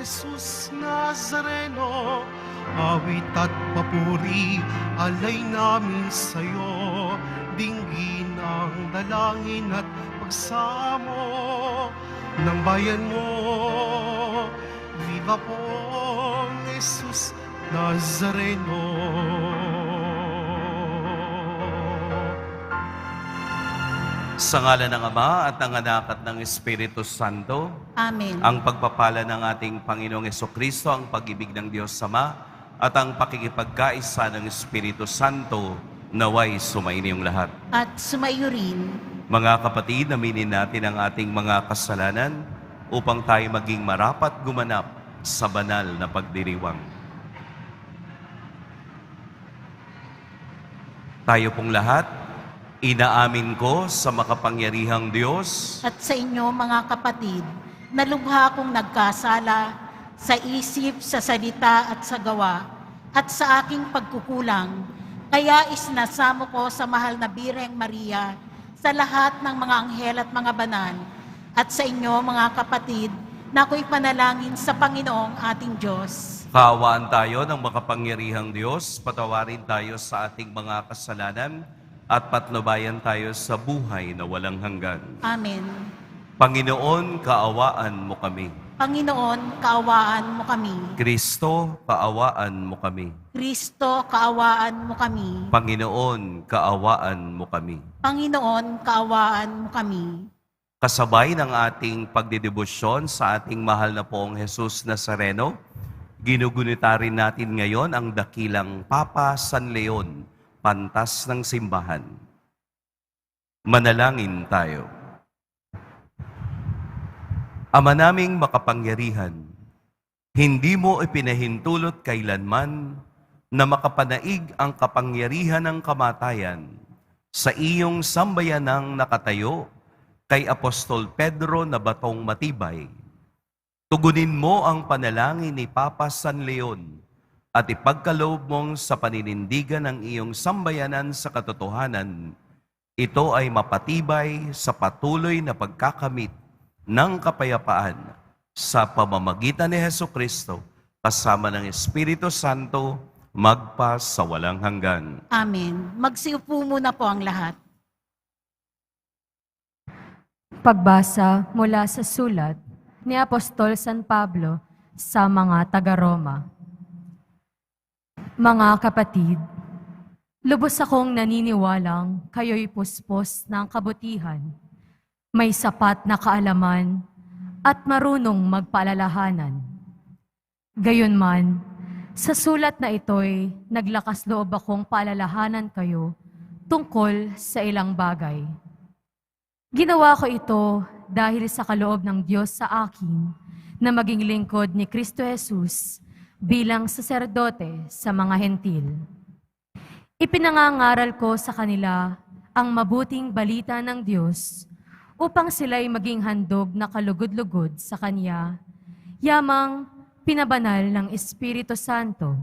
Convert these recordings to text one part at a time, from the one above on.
Jesus Nazareno, awit at papuri, alay namin sa'yo. Dinggin ang dalangin at pagsamo ng bayan mo. Viva pong Jesus Nazareno. Sa ngalan ng Ama at ng Anak at ng Espiritu Santo, Amen. ang pagpapala ng ating Panginoong Hesukristo, ang pag-ibig ng Diyos Ama, at ang pakikipagkaisa ng Espiritu Santo, naway sumainiyong lahat. At sumayo rin. Mga kapatid, aminin natin ang ating mga kasalanan upang tayo maging marapat gumanap sa banal na pagdiriwang. Tayo pong lahat, inaamin ko sa makapangyarihang Diyos At sa inyo mga kapatid, na lubha kong nagkasala sa isip, sa salita at sa gawa, at sa aking pagkukulang, kaya isinasamo ko sa mahal na Birheng Maria, sa lahat ng mga anghel at mga banal, at sa inyo mga kapatid, na ako'y panalangin sa Panginoong ating Diyos. Kaawaan tayo ng makapangyarihang Diyos, patawarin tayo sa ating mga kasalanan, at patnubayan tayo sa buhay na walang hanggan. Amen. Panginoon, kaawaan mo kami. Panginoon, kaawaan mo kami. Kristo, kaawaan mo kami. Kristo, kaawaan mo kami. Panginoon, kaawaan mo kami. Panginoon, kaawaan mo kami. Kasabay ng ating pagdedebosyon sa ating mahal na poong Jesus Nazareno, ginugunita rin natin ngayon ang dakilang Papa San Leon, pantas ng simbahan. Manalangin tayo. Ama naming makapangyarihan, hindi mo ipinahintulot kailanman na makapanaig ang kapangyarihan ng kamatayan sa iyong sambayanang nakatayo kay Apostol Pedro na batong matibay. Tugunin mo ang panalangin ni Papa San Leon at ipagkaloob mong sa paninindigan ng iyong sambayanan sa katotohanan, ito ay mapatibay sa patuloy na pagkakamit ng kapayapaan sa pamamagitan ni Hesukristo kasama ng Espiritu Santo magpa sa walang hanggan. Amen. Magsiupo muna po ang lahat. Pagbasa mula sa sulat ni Apostol San Pablo sa mga taga-Roma. Mga kapatid, lubos akong naniniwalang kayo'y puspos ng kabutihan, may sapat na kaalaman at marunong magpaalalahanan. Gayunman, sa sulat na ito'y naglakas loob akong paalalahanan kayo tungkol sa ilang bagay. Ginawa ko ito dahil sa kaloob ng Diyos sa akin na maging lingkod ni Kristo Jesus bilang saserdote sa mga hentil. Ipinangangaral ko sa kanila ang mabuting balita ng Diyos upang sila'y maging handog na kalugod-lugod sa Kanya, yamang pinabanal ng Espiritu Santo.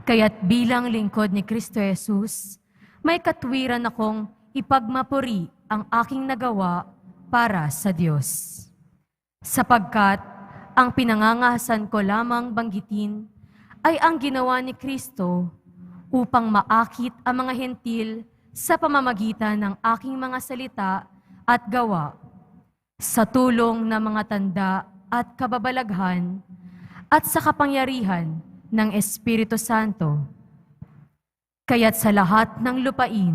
Kaya't bilang lingkod ni Kristo Jesus, may katwiran akong ipagmapuri ang aking nagawa para sa Diyos. Sapagkat ang pinangangahasan ko lamang banggitin ay ang ginawa ni Kristo upang maakit ang mga hentil sa pamamagitan ng aking mga salita at gawa, sa tulong ng mga tanda at kababalaghan, at sa kapangyarihan ng Espiritu Santo. Kaya't sa lahat ng lupain,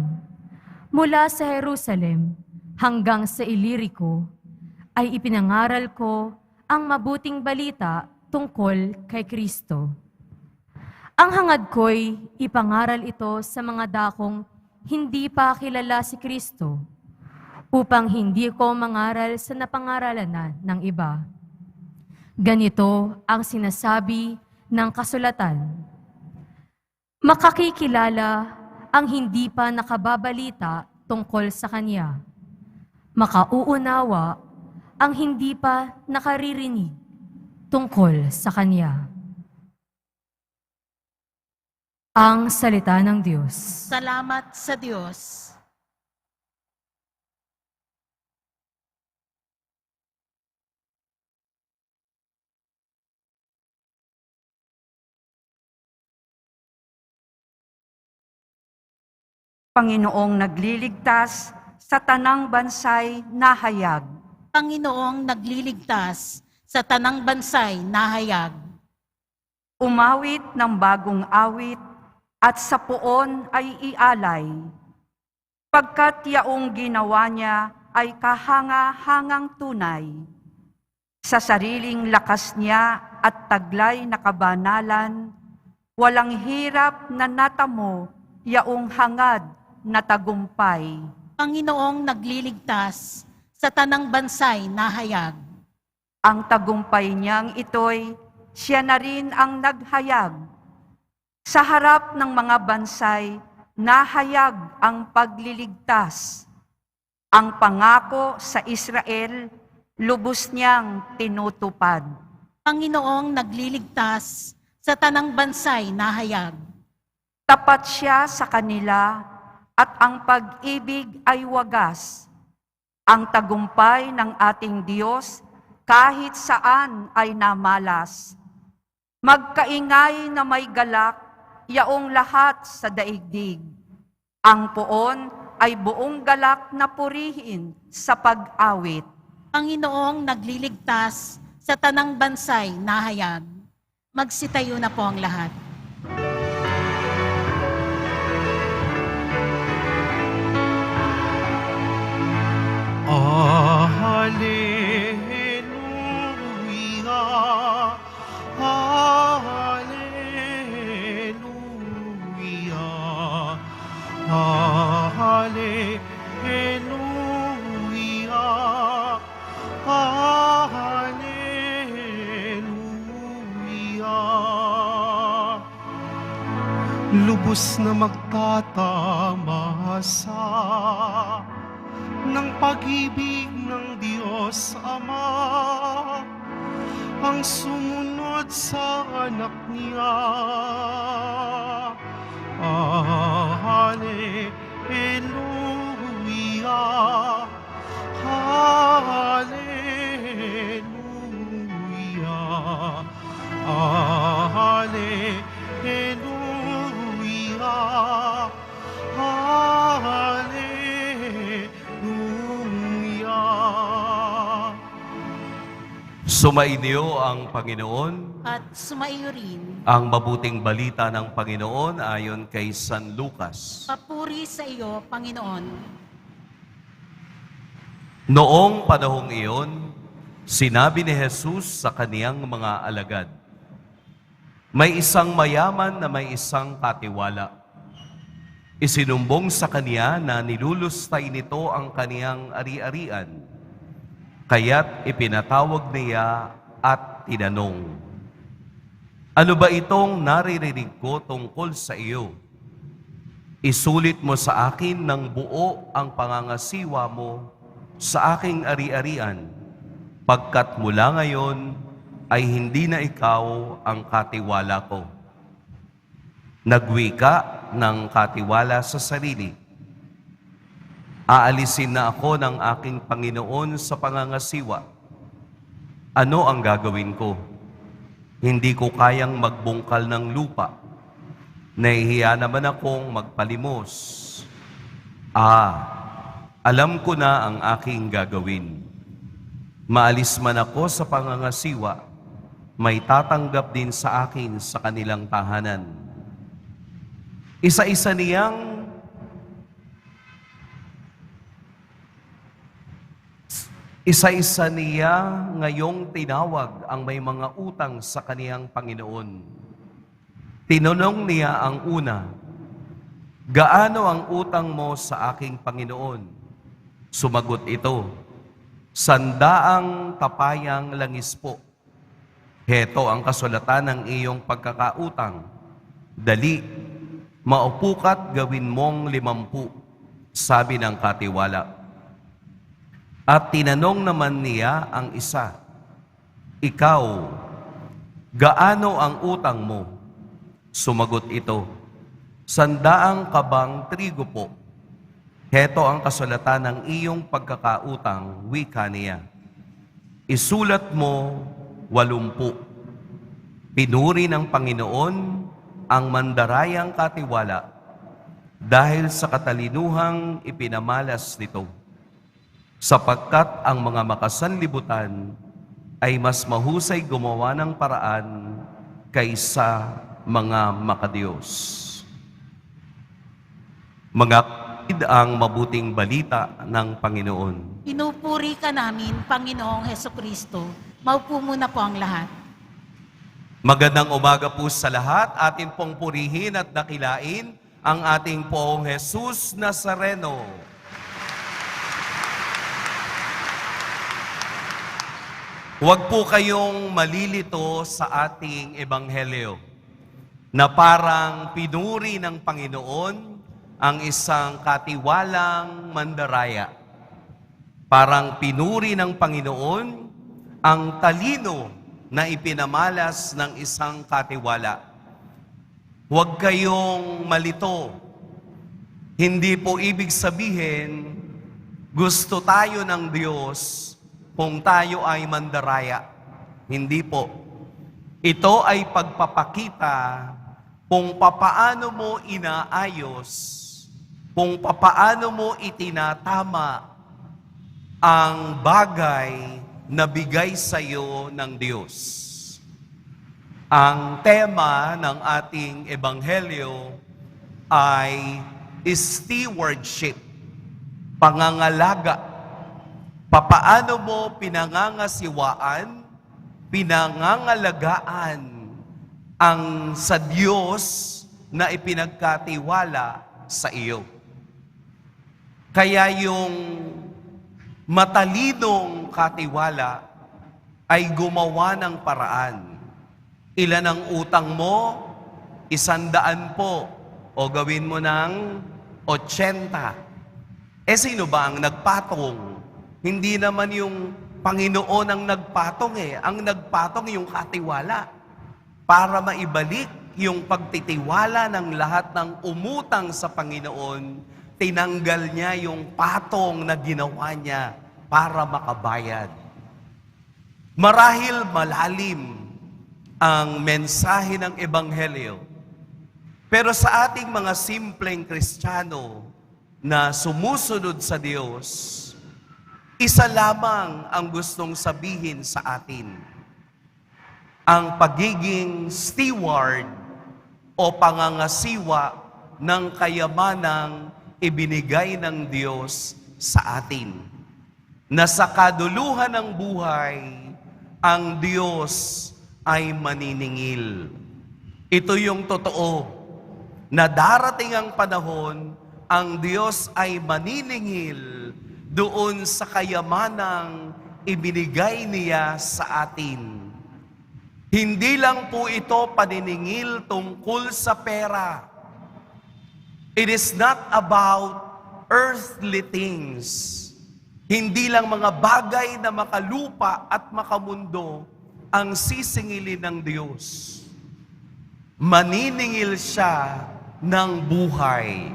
mula sa Jerusalem hanggang sa Ilirico, ay ipinangaral ko ang mabuting balita tungkol kay Kristo. Ang hangad ko'y ipangaral ito sa mga dakong hindi pa kilala si Kristo, upang hindi ko mangaral sa napangaralan na ng iba. Ganito ang sinasabi ng kasulatan. Makakikilala ang hindi pa nakababalita tungkol sa Kanya. Makauunawa ang hindi pa nakaririnig tungkol sa Kanya. Ang salita ng Diyos. Salamat sa Diyos. Panginoong nagliligtas sa tanang bansay nahayag. Panginoong nagliligtas sa tanang bansay nahayag. Umawit ng bagong awit at sa puon ay ialay. Pagkat yaong ginawa niya ay kahanga-hangang tunay. Sa sariling lakas niya at taglay na kabanalan, walang hirap na natamo yaong hangad na tagumpay. Panginoong nagliligtas sa tanang bansay nahayag. Ang tagumpay niyang ito'y siya na rin ang naghayag. Sa harap ng mga bansay, nahayag ang pagliligtas. Ang pangako sa Israel, lubos niyang tinutupad. Panginoong nagliligtas sa tanang bansay nahayag. Tapat siya sa kanila at ang pag-ibig ay wagas. Ang tagumpay ng ating Diyos kahit saan ay namalas. Magkaingay na may galak, yaong lahat sa daigdig. Ang poon ay buong galak na purihin sa pag-awit. Panginoong nagliligtas sa tanang bansay nahayag. Magsitayo na po ang lahat. Hallelujah, Hallelujah, Hallelujah, Hallelujah. Lubos na magtatamasa ng pag-ibig ng Diyos Ama, ang sumunod sa anak niya. Hallelujah, Hallelujah, Hallelujah, Hallelujah. Sumainyo ang Panginoon. At sumaiyo rin. Ang mabuting balita ng Panginoon ayon kay San Lucas. Papuri sa iyo, Panginoon. Noong panahong iyon, sinabi ni Jesus sa kaniyang mga alagad, "May isang mayaman na may isang katiwala. Isinumbong sa kaniya na nilulustay nito ang kaniyang ari-arian. Kaya't ipinatawag niya at tinanong, 'Ano ba itong naririnig ko tungkol sa iyo? Isulit mo sa akin ng buo ang pangangasiwa mo sa aking ari-arian, pagkat mula ngayon ay hindi na ikaw ang katiwala ko.' Nagwika ng katiwala sa sarili, 'Aalisin na ako ng aking Panginoon sa pangangasiwa. Ano ang gagawin ko? Hindi ko kayang magbungkal ng lupa. Nahihiya naman akong magpalimos. Alam ko na ang aking gagawin. Maalis man ako sa pangangasiwa, may tatanggap din sa akin sa kanilang tahanan. Isa-isa niya ngayong tinawag ang may mga utang sa kaniyang Panginoon. Tinanong niya ang una, 'Gaano ang utang mo sa aking Panginoon?' Sumagot ito, 100 tapayang langis po. Heto ang kasulatan ng iyong pagkakautang. Dali, maupo ka't gawin mong 50, sabi ng katiwala. At tinanong naman niya ang isa, 'Ikaw, gaano ang utang mo?' Sumagot ito, 100 kabang trigo po. Heto ang kasulatan ng iyong pagkakautang, wika niya. Isulat mo 80. Pinuri ng Panginoon ang mandarayang katiwala. dahil sa katalinuhang ipinamalas nito, sapagkat ang mga makasanlibutan ay mas mahusay gumawa ng paraan kaysa mga makadiyos. Mga kapatid, ang mabuting balita ng Panginoon. Pinupuri ka namin, Panginoong Hesukristo. Maupo muna po ang lahat. Magandang umaga po sa lahat. Atin pong purihin at dakilain ang ating Poong Jesus Nazareno. Huwag po kayong malilito sa ating ebanghelyo na parang pinuri ng Panginoon ang isang katiwalang mandaraya. Parang pinuri ng Panginoon ang talino na ipinamalas ng isang katiwala. Huwag kayong malito. Hindi po ibig sabihin gusto tayo ng Diyos kung tayo ay mandaraya. Hindi po. Ito ay pagpapakita kung papaano mo inaayos, kung papaano mo itinatama ang bagay na bigay sa iyo ng Diyos. Ang tema ng ating ebanghelyo ay stewardship, pangangalaga. Papaano mo pinangangasiwaan, pinangangalagaan ang sa Diyos na ipinagkatiwala sa iyo. Kaya yung matalinong katiwala ay gumawa ng paraan. Ilan ang utang mo? 100 po. O gawin mo ng 80. Sino ba ang nagpatong? Hindi naman yung Panginoon ang nagpatong Ang nagpatong yung katiwala. Para maibalik yung pagtitiwala ng lahat ng umutang sa Panginoon, tinanggal niya yung patong na ginawa niya para makabayad. Marahil malalim ang mensahe ng Ebanghelyo. Pero sa ating mga simpleng Kristiyano na sumusunod sa Diyos, isa lamang ang gustong sabihin sa atin. Ang pagiging steward o pangangasiwa ng kayamanang ibinigay ng Diyos sa atin. Na sa kaduluhan ng buhay, ang Diyos ay maniningil. Ito yung totoo, na darating ang panahon, ang Diyos ay maniningil doon sa kayamanang ibinigay niya sa atin. Hindi lang po ito paniningil tungkol sa pera. It is not about earthly things. Hindi lang mga bagay na makalupa at makamundo ang sisingilin ng Diyos. Maniningil siya ng buhay.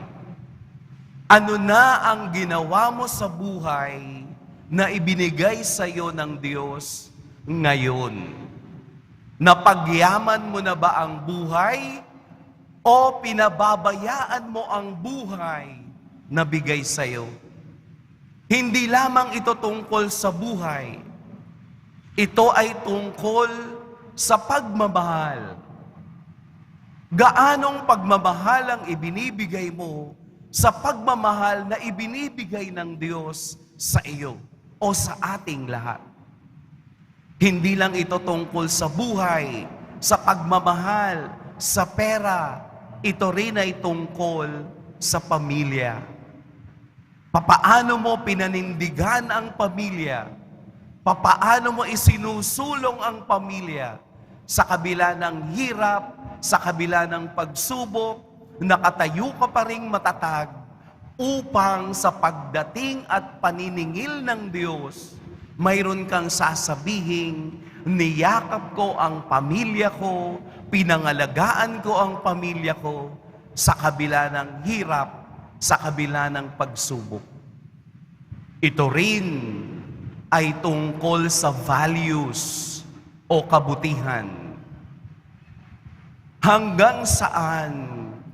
Ano na ang ginawa mo sa buhay na ibinigay sa iyo ng Diyos ngayon? Napagyaman mo na ba ang buhay? O pinababayaan mo ang buhay na bigay sa iyo? Hindi lamang ito tungkol sa buhay. Ito ay tungkol sa pagmamahal. Gaanong pagmamahal ang ibinibigay mo sa pagmamahal na ibinibigay ng Diyos sa iyo o sa ating lahat? Hindi lang ito tungkol sa buhay, sa pagmamahal, sa pera. Ito rin ay tungkol sa pamilya. Papaano mo pinanindigan ang pamilya? Papaano mo isinusulong ang pamilya sa kabila ng hirap, sa kabila ng pagsubok, nakatayo ka pa ring matatag upang sa pagdating at paniningil ng Diyos, mayroon kang sasabihin, niyakap ko ang pamilya ko, pinangalagaan ko ang pamilya ko sa kabila ng hirap, sa kabila ng pagsubok. Ito rin ay tungkol sa values o kabutihan. Hanggang saan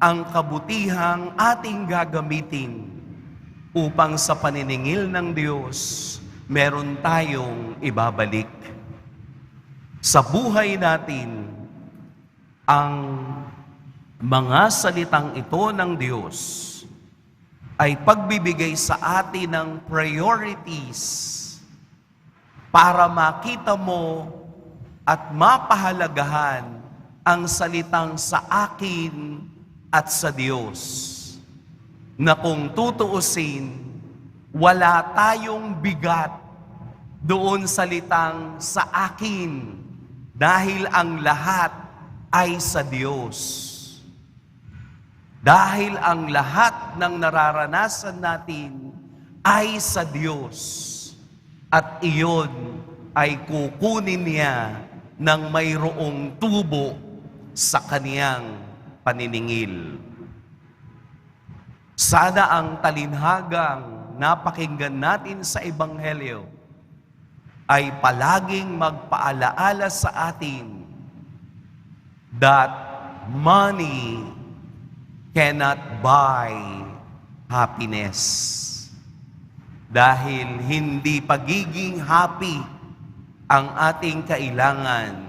ang kabutihang ating gagamitin upang sa paniningil ng Diyos, meron tayong ibabalik. Sa buhay natin, ang mga salitang ito ng Diyos ay pagbibigay sa atin ng priorities para makita mo at mapahalagahan ang salitang sa akin at sa Diyos. Na kung tutuusin, wala tayong bigat doon salitang sa akin dahil ang lahat ay sa Diyos. Dahil ang lahat ng nararanasan natin ay sa Diyos. At iyon ay kukunin niya ng mayroong tubo sa kaniyang paniningil. Sana ang talinhagang napakinggan natin sa Ebanghelyo ay palaging magpaalaala sa atin that money cannot buy happiness. Dahil hindi pagiging happy ang ating kailangan,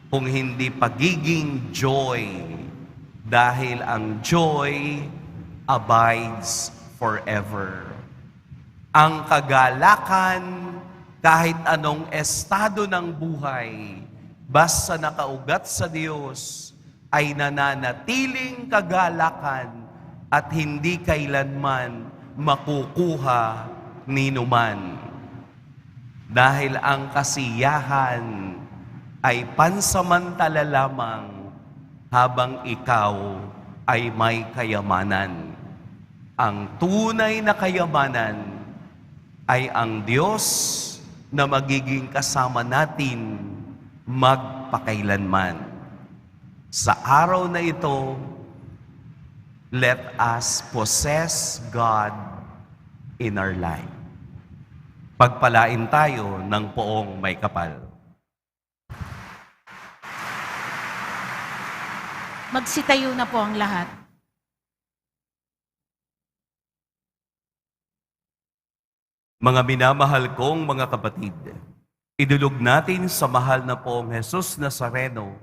kung hindi pagiging joy. Dahil ang joy abides forever. Ang kagalakan, kahit anong estado ng buhay, basta nakaugat sa Diyos, ay nananatiling kagalakan at hindi kailanman makukuha ninuman. Dahil ang kasiyahan ay pansamantala lamang habang ikaw ay may kayamanan. Ang tunay na kayamanan ay ang Diyos na magiging kasama natin magpakailanman. Sa araw na ito, let us possess God in our life. Pagpalain tayo ng poong may kapal. Magsitayo na po ang lahat. Mga minamahal kong mga kapatid, idulog natin sa mahal na poong Jesus Nazareno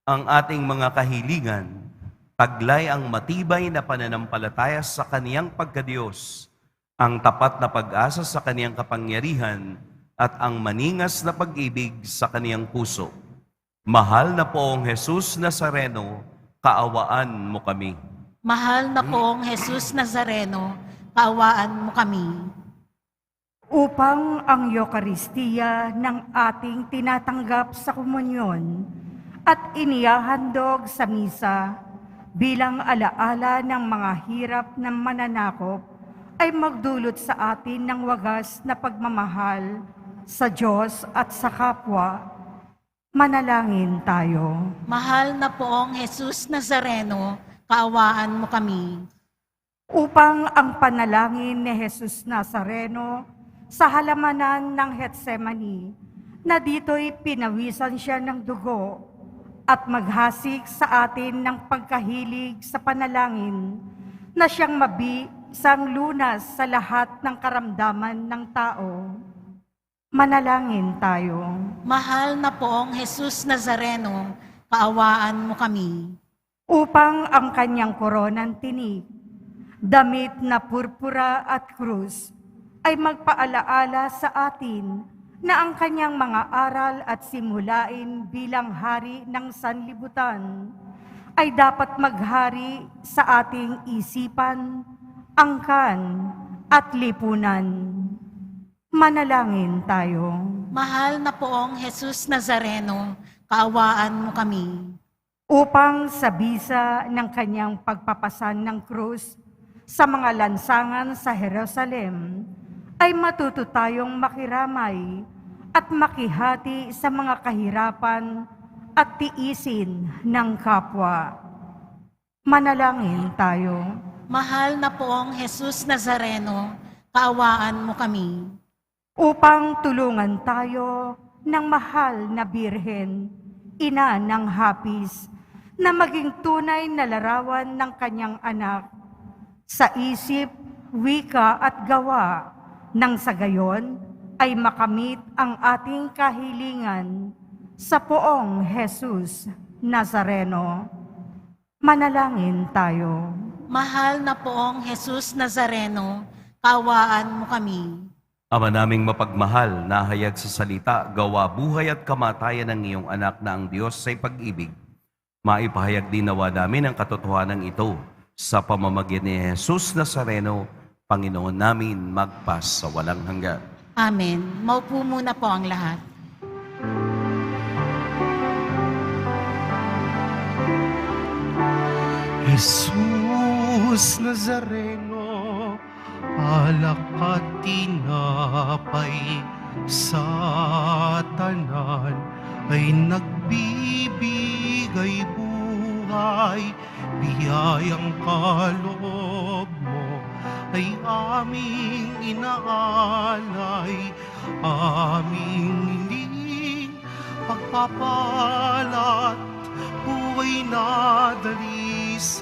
ang ating mga kahilingan, taglay ang matibay na pananampalataya sa kaniyang pagkadiyos, ang tapat na pag-asa sa kaniyang kapangyarihan, at ang maningas na pag-ibig sa kaniyang puso. Mahal na poong Jesus Nazareno, kaawaan mo kami. Mahal na poong Jesus Nazareno, kaawaan mo kami. Upang ang Eucharistia ng ating tinatanggap sa komunyon at inihahandog sa misa bilang alaala ng mga hirap ng mananakop ay magdulot sa atin ng wagas na pagmamahal sa Diyos at sa kapwa. Manalangin tayo. Mahal na poong Jesus Nazareno, kaawaan mo kami. Upang ang panalangin ni Jesus Nazareno sa halamanan ng Getsemani, na dito'y pinawisan siya ng dugo at maghasik sa atin ng pagkahilig sa panalangin, na siyang mabisang lunas sa lahat ng karamdaman ng tao. Manalangin tayo. Mahal na poong Jesus Nazareno, kaawaan mo kami. Upang ang kanyang koronang tinik, damit na purpura at krus, ay magpaalaala sa atin na ang kanyang mga aral at simulain bilang hari ng sanlibutan ay dapat maghari sa ating isipan, angkan at lipunan. Manalangin tayo. Mahal na poong Jesus Nazareno, kaawaan mo kami. Upang sa bisa ng kanyang pagpapasan ng krus sa mga lansangan sa Jerusalem, ay matuto tayong makiramay at makihati sa mga kahirapan at tiisin ng kapwa. Manalangin tayo. Mahal na poong Jesus Nazareno, kaawaan mo kami. Upang tulungan tayo ng mahal na Birhen, ina ng hapis, na maging tunay na larawan ng kanyang anak sa isip, wika at gawa, nang sa gayon ay makamit ang ating kahilingan sa poong Jesus Nazareno. Manalangin tayo. Mahal na poong Jesus Nazareno, kaawaan mo kami. Ama naming mapagmahal, nahayag sa salita, gawa, buhay at kamatayan ng iyong anak na ang Diyos sa pag-ibig. Maipahayag din nawa namin ang katotohanan ito sa pamamagitan ni Jesus Nazareno, Panginoon namin, magpas sa walang hanggan. Amen. Maupo muna po ang lahat. Jesus Nazareno, alak at tinapay sa tanan ay nagbibigay buhay, biyayang kaloob mo ay aming inaalay, aming hiling pagpapalat, buhay na dalisay.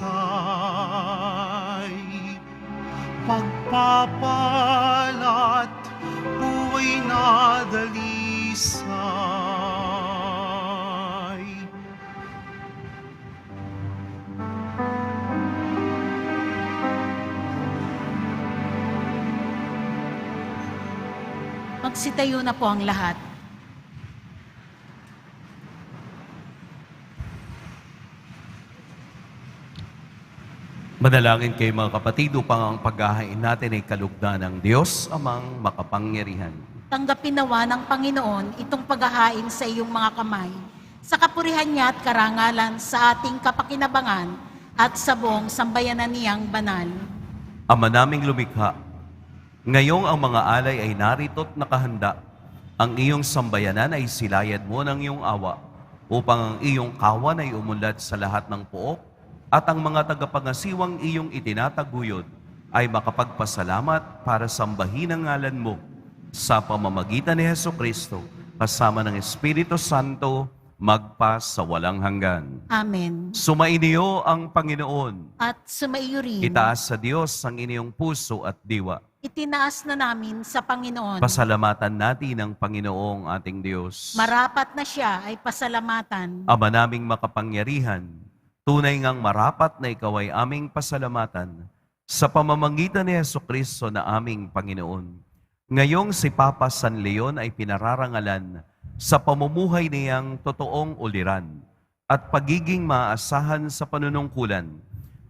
Pagpapalat, buhay na dalisay. Magsitayo na po ang lahat. Manalangin kayo mga kapatid upang ang paghahain natin ay kalugdan ng Diyos amang makapangyarihan. Tanggapin nawa ng Panginoon itong paghahain sa iyong mga kamay, sa kapurihan niya at karangalan sa ating kapakinabangan at sa buong sambayanan niyang banal. Ama naming lumikha, ngayong ang mga alay ay narito't nakahanda. Ang iyong sambayanan ay silayad mo ng iyong awa, upang ang iyong kawan ay umunlad sa lahat ng pook, at ang mga tagapangasiwang iyong itinataguyod ay makapagpasalamat para sambahin ang ngalan mo sa pamamagitan ni Hesukristo, kasama ng Espiritu Santo, magpas sa walang hanggan. Amen. Sumainiyo ang Panginoon. At sumaiyo rin, Itaas sa Diyos ang inyong puso at diwa. itinaas na namin sa Panginoon. Pasalamatan natin ang Panginoong ating Diyos. Marapat na siya ay pasalamatan. Ama naming makapangyarihan, tunay ngang marapat na ikaw ay aming pasalamatan sa pamamagitan ni Hesukristo na aming Panginoon. Ngayong si Papa San Leon ay pinararangalan sa pamumuhay niyang totoong uliran at pagiging maaasahan sa panunungkulan.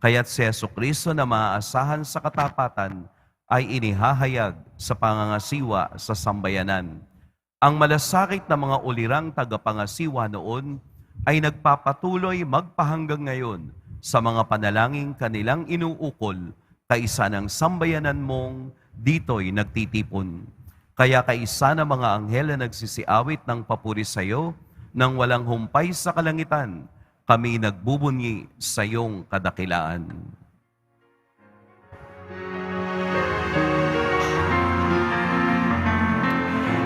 Kaya't si Hesukristo na maaasahan sa katapatan ay inihahayag sa pangangasiwa sa sambayanan. Ang malasakit na mga ulirang tagapangasiwa noon ay nagpapatuloy magpahanggang ngayon sa mga panalangin kanilang inuukol kaisa ng sambayanan mong dito'y nagtitipon. Kaya kaisa ng mga anghel na nagsisiawit ng papuri sa iyo, nang walang humpay sa kalangitan, kami nagbubunyi sa iyong kadakilaan.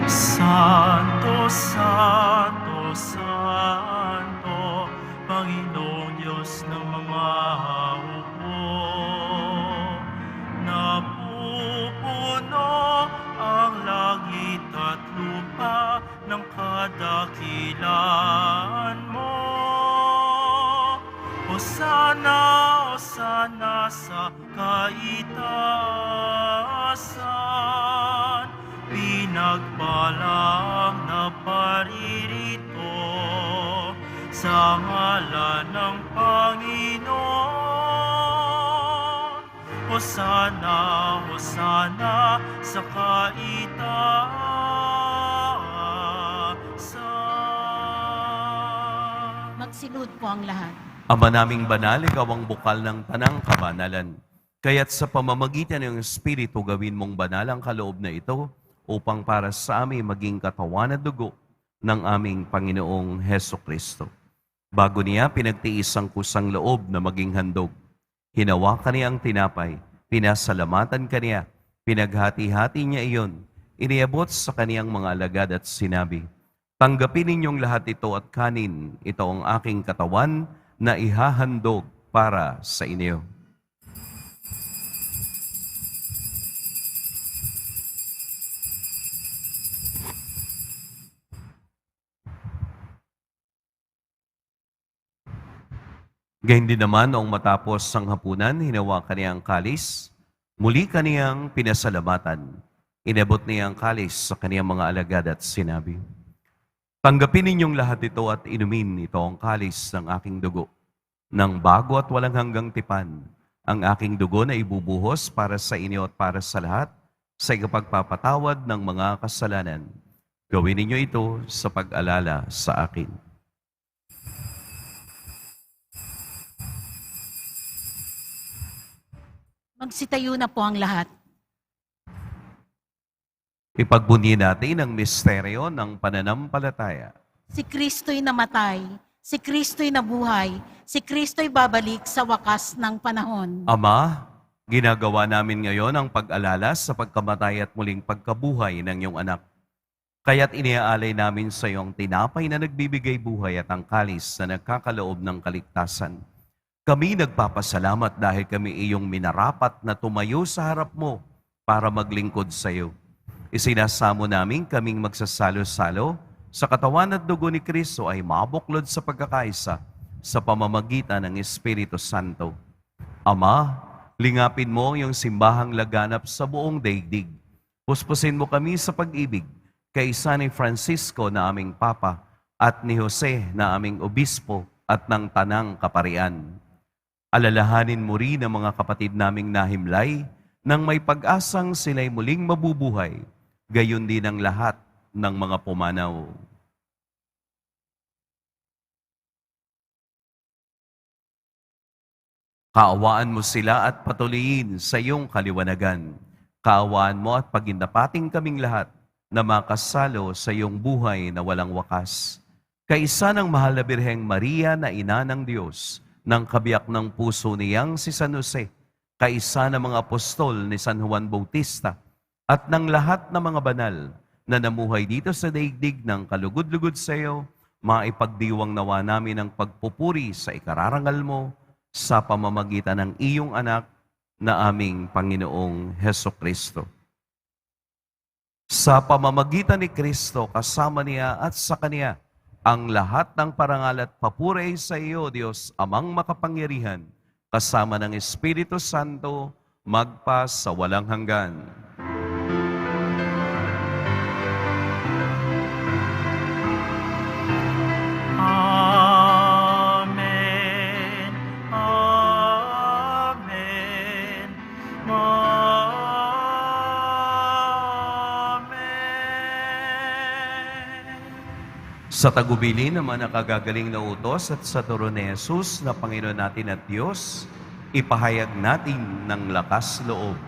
Santo, Santo, Santo, Panginoong Diyos ng mga hukbo. Napupuno ang langit at lupa ng kadakilaan mo. Hosana, Hosana sa kaitaasan. Pinagpalang na paririto sa ngalan ng Panginoon. Hosana, Hosana sa kaitaasan. Magsilud po ang lahat. Ama naming banal, ikaw ang bukal ng tanang kabanalan. Kaya't sa pamamagitan ng Espiritu gawin mong banal ang kaloob na ito, upang para sa amin maging katawan at dugo ng aming Panginoong Hesukristo. Bago niya pinagtiis ang kusang loob na maging handog, hinawakan niya ang tinapay, pinasalamatan kaniya, pinaghati-hati niya iyon, iniabot sa kaniyang mga alagad at sinabi, "Tanggapin ninyong lahat ito at kanin, ito ang aking katawan na ihahandog para sa inyo. Gayun din naman noong matapos ang hapunan, hinawakan niya ang kalis, muli kaniyang pinasalamatan. Inabot niya ang kalis sa kaniyang mga alagad at sinabi, "Tanggapin ninyong lahat ito at inumin ito ang kalis ng aking dugo, ng bago at walang hanggang tipan, ang aking dugo na ibubuhos para sa inyo at para sa lahat, sa ikapagpapatawad ng mga kasalanan. Gawin ninyo ito sa pag-alala sa akin." Magsitayo na po ang lahat. Ipagbunyi natin ang misteryo ng pananampalataya. Si Kristo'y namatay, si Kristo'y nabuhay, si Kristo'y babalik sa wakas ng panahon. Ama, ginagawa namin ngayon ang pag-alala sa pagkamatay at muling pagkabuhay ng iyong anak. Kaya't iniaalay namin sa iyong tinapay na nagbibigay buhay at ang kalis na nagkakaloob ng kaligtasan. Kami nagpapasalamat dahil kami iyong minarapat na tumayo sa harap mo para maglingkod sa iyo. Isinasamo namin kaming magsasalo-salo sa katawan at dugo ni Kristo ay mabuklod sa pagkakaisa sa pamamagitan ng Espiritu Santo. Ama, lingapin mo ang iyong simbahang laganap sa buong daigdig. Puspusin mo kami sa pag-ibig kaysa ni Francisco na aming Papa at ni Jose na aming Obispo at ng Tanang Kaparian. Alalahanin mo rin ang mga kapatid naming nahimlay nang may pag-asang sila'y muling mabubuhay, gayon din ang lahat ng mga pumanaw. Kaawaan mo sila at patuloyin sa iyong kaliwanagan. Kaawaan mo at pagindapating kaming lahat na makasalo sa iyong buhay na walang wakas. Kaisa ng mahal na Birheng Maria na ina ng Diyos, ng kabiyak ng puso niyang si San Jose, kaisa ng mga apostol ni San Juan Bautista, at ng lahat ng mga banal na namuhay dito sa daigdig ng kalugod-lugod sa iyo, maipagdiwang nawa namin ang pagpupuri sa ikararangal mo sa pamamagitan ng iyong anak na aming Panginoong Hesukristo. Sa pamamagitan ni Kristo, kasama niya at sa Kanya, ang lahat ng parangal at papuri sa iyo, Diyos, Amang makapangyarihan, kasama ng Espiritu Santo, magpa sa walang hanggan. Amen. Amen. Amen. Sa tagubilin naman ang kagagaling na utos at sa turo ni Jesus na Panginoon natin at Diyos, ipahayag natin ng lakas loob.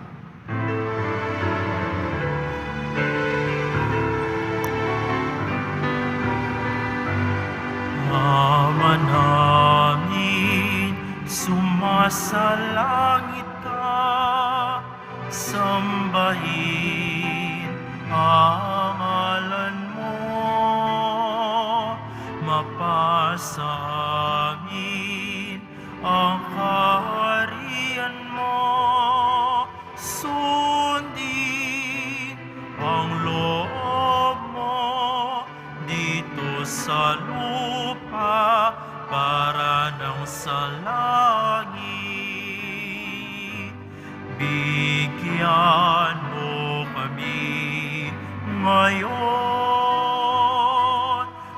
Ama namin, sumasalangit ka, sambahin ang ngalan mo, mapasa amin ang kaharian mo, sundin ang loob mo dito sa lupa para ng sa langit. Bigyan mo kami ngayon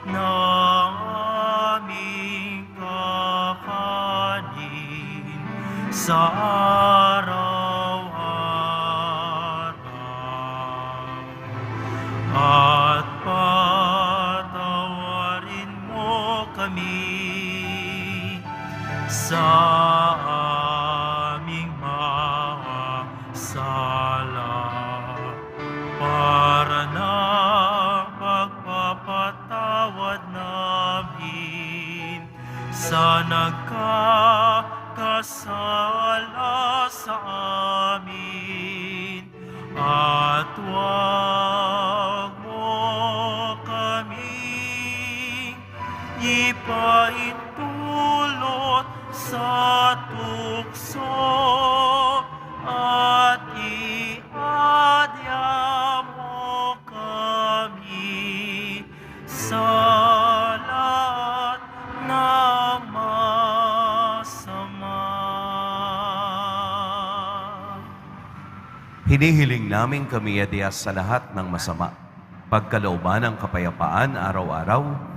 ng aming kakanin sa araw-araw. At patawarin mo kami sa aming mga sala para ng pagpapatawad namin sa nagkakasala sa amin, at huwag mo kaming ipaintulot sa tukso at iadya mo kami sa lahat ng masama. Hinihiling namin kami adya sa lahat ng masama. Pagkalooban ng kapayapaan araw-araw,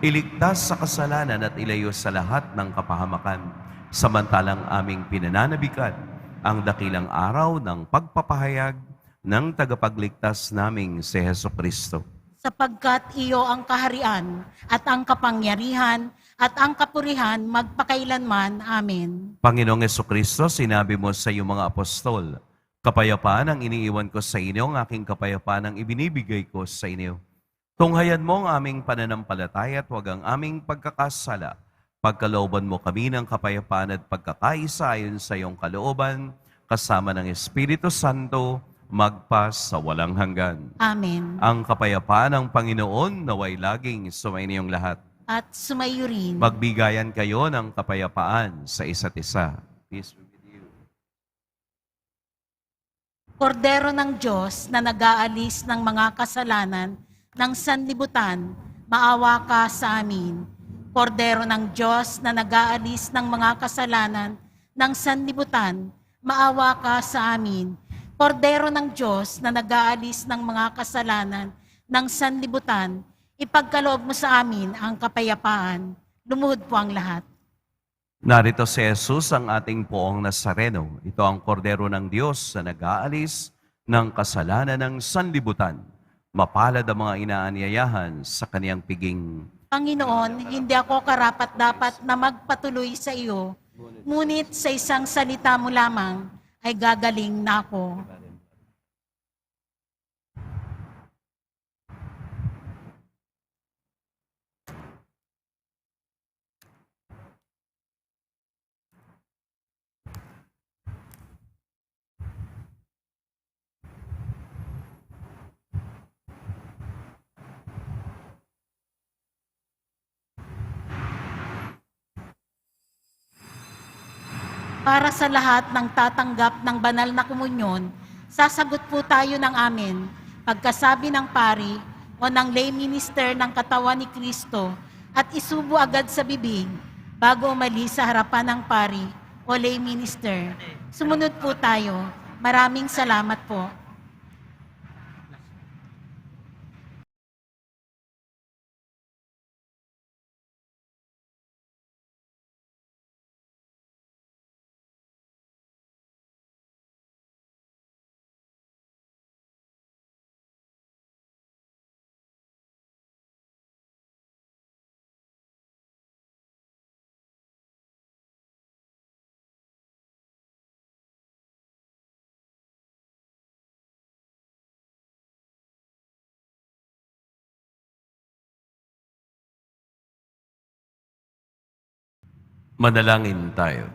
iligtas sa kasalanan at ilayo sa lahat ng kapahamakan, samantalang aming pinananabikan ang dakilang araw ng pagpapahayag ng tagapagligtas naming si Heso Kristo. Sapagkat iyo ang kaharian at ang kapangyarihan at ang kapurihan magpakailanman. Amen. Panginoong Heso Kristo, sinabi mo sa iyong mga apostol, kapayapaan ang iniiwan ko sa inyo, ang aking kapayapaan ang ibinibigay ko sa inyo. Tunghayan mo ang aming pananampalataya at huwag ang aming pagkakasala. Pagkalooban mo kami ng kapayapaan at pagkakaisa ayon sa iyong kalooban, kasama ng Espiritu Santo, magpas sa walang hanggan. Amen. Ang kapayapaan ng Panginoon naway laging sumainiyong lahat. At sumayo rin. Magbigayan kayo ng kapayapaan sa isa't isa. Peace be with you. Kordero ng Diyos na nag-aalis ng mga kasalanan ng sanlibutan, maawa ka sa amin. Kordero ng Diyos na nag-aalis ng mga kasalanan ng sanlibutan, maawa ka sa amin. Kordero ng Diyos na nag-aalis ng mga kasalanan ng sanlibutan, ipagkaloob mo sa amin ang kapayapaan. Lumuhod po ang lahat. Narito si Jesus, ang ating poong Nazareno. Ito ang kordero ng Diyos na nag-aalis ng kasalanan ng sanlibutan. Mapalad ang mga inaanyayahan sa kaniyang piging. Panginoon, hindi ako karapat-dapat na magpatuloy sa iyo, ngunit sa isang salita mo lamang ay gagaling na ako. Para sa lahat ng tatanggap ng banal na komunyon, sasagot po tayo ng amen pagkasabi ng pari o ng lay minister ng katawan ni Kristo at isubo agad sa bibig bago umalis sa harapan ng pari o lay minister. Sumunod po tayo. Maraming salamat po. Manalangin tayo.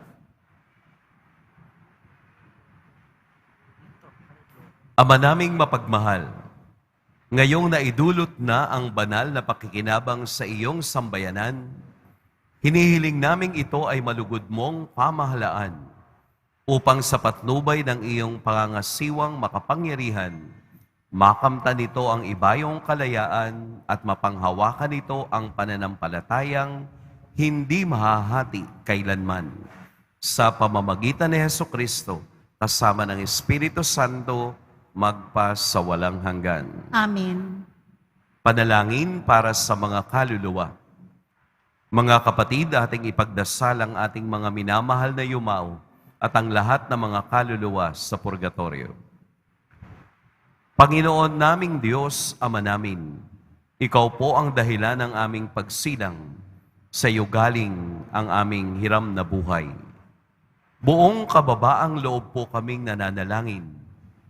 Ama naming mapagmahal, ngayong naidulot na ang banal na pakikinabang sa iyong sambayanan, hinihiling naming ito ay malugod mong pamahalaan upang sa patnubay ng iyong pangangasiwang makapangyarihan, makamtan nito ang ibayong kalayaan at mapanghawakan nito ang pananampalatayang hindi mahahati kailanman. Sa pamamagitan ni Heso Kristo, kasama ng Espiritu Santo, magpas sa walang hanggan. Amen. Panalangin para sa mga kaluluwa. Mga kapatid, ating ipagdasal ang ating mga minamahal na yumao at ang lahat ng mga kaluluwa sa purgatorio. Panginoon naming Diyos, Ama namin, Ikaw po ang dahilan ng aming pagsilang. Sa iyo galing ang aming hiram na buhay. Buong kababaang loob po kaming nananalangin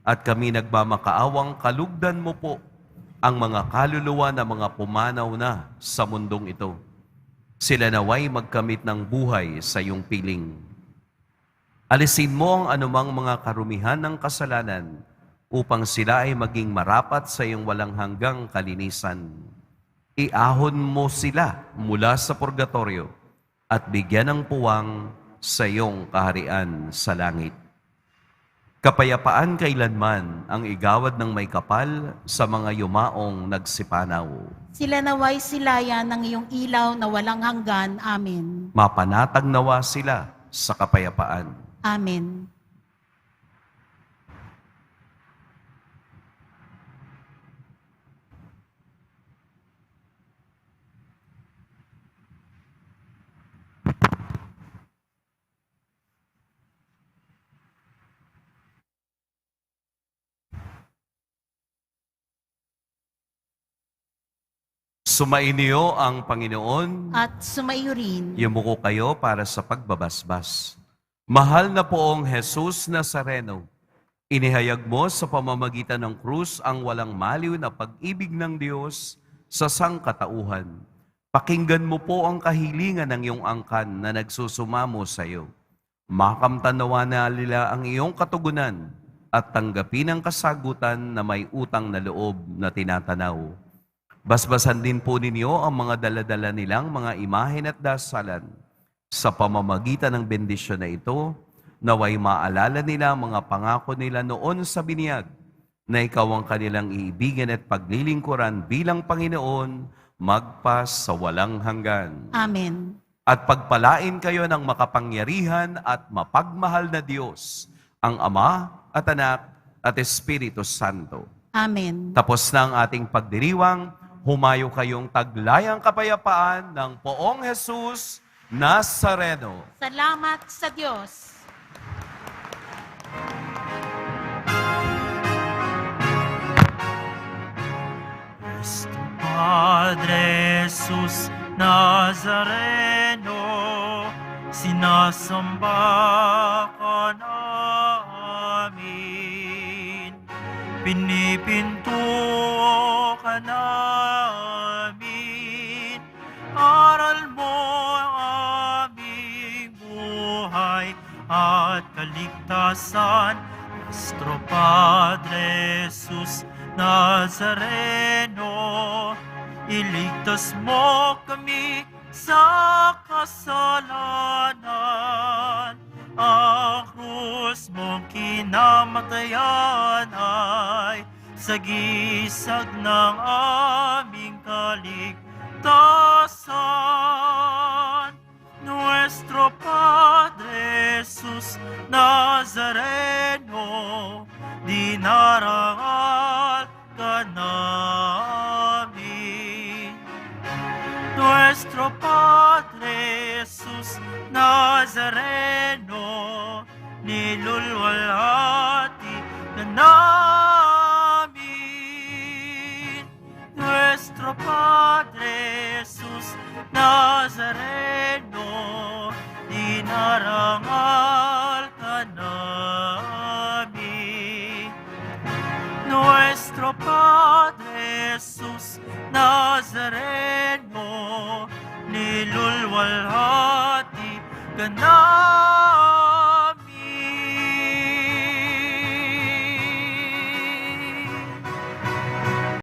at kami nagmamakaawang kalugdan mo po ang mga kaluluwa na mga pumanaw na sa mundong ito. Sila naway magkamit ng buhay sa iyong piling. Alisin mo ang anumang mga karumihan ng kasalanan upang sila ay maging marapat sa iyong walang hanggang kalinisan. Iahon mo sila mula sa purgatorio at bigyan ng puwang sa iyong kaharian sa langit. Kapayapaan kailanman ang igawad ng may kapal sa mga yumaong nagsipanaw. Sila naway silayan ng iyong ilaw na walang hanggan. Amen. Mapanatag nawa sila sa kapayapaan. Amen. Sumainyo ang Panginoon. At sumaiyo rin. Yumuko kayo para sa pagbabasbas. Mahal na poong Jesus Nazareno, inihayag mo sa pamamagitan ng krus ang walang maliw na pag-ibig ng Diyos sa sangkatauhan. Pakinggan mo po ang kahilingan ng iyong angkan na nagsusumamo sa iyo. Makamtanawa na nila ang iyong katugunan at tanggapin ang kasagutan na may utang na loob na tinatanaw. Basbasan din po ninyo ang mga daladala nilang mga imahen at dasalan. Sa pamamagitan ng bendisyon na ito, naway maalala nila ang mga pangako nila noon sa binyag, na ikaw ang kanilang iibigin at paglilingkuran bilang Panginoon, magpas sa walang hanggan. Amen. At pagpalain kayo ng makapangyarihan at mapagmahal na Diyos, ang Ama at Anak at Espiritu Santo. Amen. Tapos na ang ating pagdiriwang, humayo kayong taglayang kapayapaan ng poong Jesus Nazareno. Salamat sa Diyos. Nuestro Padre Jesus Nazareno, sinasamba ka namin, pinipinto ka namin, aral mo ang aming buhay at kaligtasan. Nuestro Padre Jesus Nazareno, iligtas mo kami sa kasalanan. Ang krus mong kinamatayan ay sagisag ng aming kaligtasan. Nuestro Padre Jesus Nazareno, dinarangal ka namin. Nuestro Padre Jesus Nazareno, nilulwalhati ka namin. Nuestro Padre Jesus Nazareno, dinarangal ka namin. Nuestro Padre Jesus Nazareno, nilulwalhati ka namin.